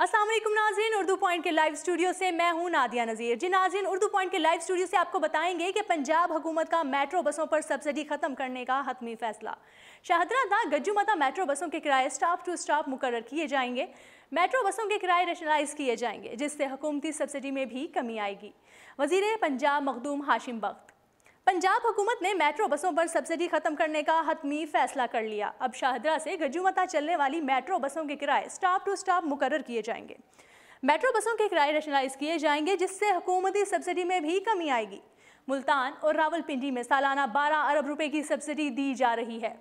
अस्सलाम वालेकुम नाज़रीन, उर्दू पॉइंट के लाइव स्टूडियो से मैं हूं नादिया नज़ीर। जी नाज़रीन, उर्दू पॉइंट के लाइव स्टूडियो से आपको बताएंगे कि पंजाब हुकूमत का मेट्रो बसों पर सब्सिडी खत्म करने का हतमी फैसला। शाहदरा था गज्जूमता मेट्रो बसों के किराए स्टॉप टू स्टॉप मुकर्रर किए जाएंगे। मेट्रो बसों के किराए रेशनलाइज किए जाएंगे, जिससे हुकूमती सब्सिडी में भी कमी आएगी। वज़ीर पंजाब मखदूम हाशिम बख्त। पंजाब हुकूमत ने मेट्रो बसों पर सब्सिडी खत्म करने का हतमी फैसला कर लिया। अब शाहदरा से गज्जूमता चलने वाली मेट्रो बसों के किराए स्टॉप टू स्टॉप मुकर्रर किए जाएंगे। मेट्रो बसों के किराए रेशनलाइज किए जाएंगे, जिससे हुकूमती सब्सिडी में भी कमी आएगी। मुल्तान और रावलपिंडी में सालाना 12 अरब रुपए की सब्सिडी दी जा रही है।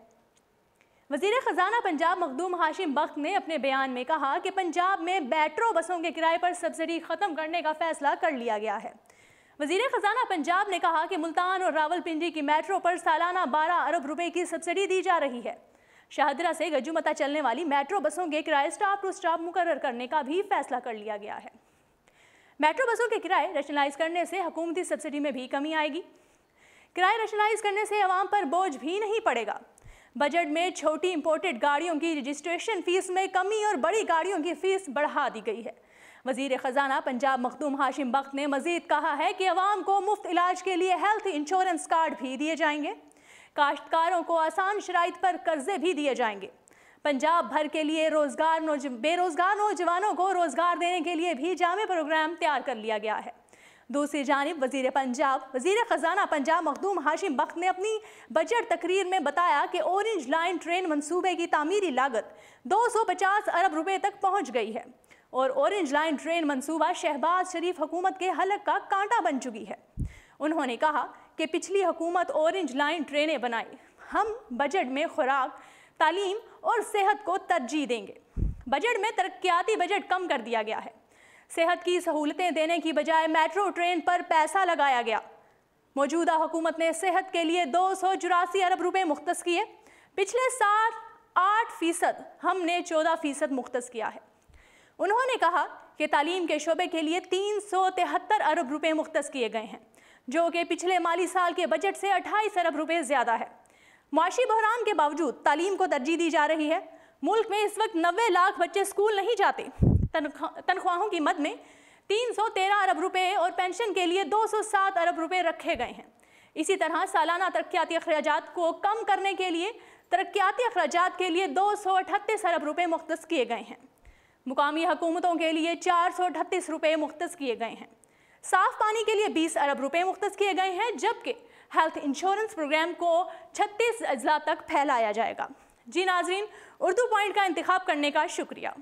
वज़ीर ख़जाना पंजाब मखदूम हाशिम बख्त ने अपने बयान में कहा कि पंजाब में मेट्रो बसों के किराए पर सब्सिडी खत्म करने का फैसला कर लिया गया है। वज़ीर ख़जाना पंजाब ने कहा कि मुल्तान और रावलपिंडी की मेट्रो पर सालाना 12 अरब रुपए की सब्सिडी दी जा रही है। शाहदरा से गज्जूमता चलने वाली मेट्रो बसों के किराए स्टॉप टू स्टॉप मुकर्रर करने का भी फैसला कर लिया गया है। मेट्रो बसों के किराए रेशनलाइज करने से हुकूमती सब्सिडी में भी कमी आएगी। किराए रेशनलाइज करने से आवाम पर बोझ भी नहीं पड़ेगा। बजट में छोटी इंपोर्टेड गाड़ियों की रजिस्ट्रेशन फीस में कमी और बड़ी गाड़ियों की फीस बढ़ा दी गई है। वज़ीर ख़जाना पंजाब मखदूम हाशिम बख्त ने मज़ीद कहा है कि अवाम को मुफ्त इलाज के लिए हेल्थ इंश्योरेंस कार्ड भी दिए जाएंगे। काश्तकारों को आसान शराइत पर कर्जे भी दिए जाएंगे। पंजाब भर के लिए बेरोज़गार नौजवानों को रोज़गार देने के लिए भी जामे प्रोग्राम तैयार कर लिया गया है। दूसरी जानिब वज़ीर ख़जाना पंजाब मखदूम हाशिम बख्त ने अपनी बजट तकरीर में बताया कि ऑरेंज लाइन ट्रेन मंसूबे की तामीरी लागत 250 अरब रुपए तक पहुँच गई है और ऑरेंज लाइन ट्रेन मंसूबा शहबाज शरीफ हुकूमत के हलक का कांटा बन चुकी है। उन्होंने कहा कि पिछली हुकूमत ऑरेंज लाइन ट्रेनें बनाई, हम बजट में खुराक, तालीम और सेहत को तरजीह देंगे। बजट में तरक्याती बजट कम कर दिया गया है। सेहत की सहूलतें देने की बजाय मेट्रो ट्रेन पर पैसा लगाया गया। मौजूदा हुकूमत ने सेहत के लिए 284 अरब रुपए मुख्तस किए। पिछले साल 8%, हमने 14% मुख्तस किया है। उन्होंने कहा कि तालीम के शोबे के लिए 373 अरब रुपए मुख्तस किए गए हैं, जो कि पिछले माली साल के बजट से 28 अरब रुपए ज़्यादा है। मुआशी बहरान के बावजूद तालीम को तरजीह दी जा रही है। मुल्क में इस वक्त 90 लाख बच्चे स्कूल नहीं जाते। तनख्वाहों की मद में 313 अरब रुपए और पेंशन के लिए 207 अरब रुपए रखे गए हैं। इसी तरह सालाना तरक्याती अखराजात को कम करने के लिए तरक्याती अखराजात के लिए 238 अरब रुपए मुख्तस किए गए हैं। मुकामी हुकूमतों के लिए 438 रुपए मुख्तस किए गए हैं। साफ पानी के लिए 20 अरब रुपए मुख्तस किए गए हैं, जबकि हेल्थ इंश्योरेंस प्रोग्राम को 36 अजला तक फैलाया जाएगा। जी नाजरीन, उर्दू पॉइंट का इंतखाब करने का शुक्रिया।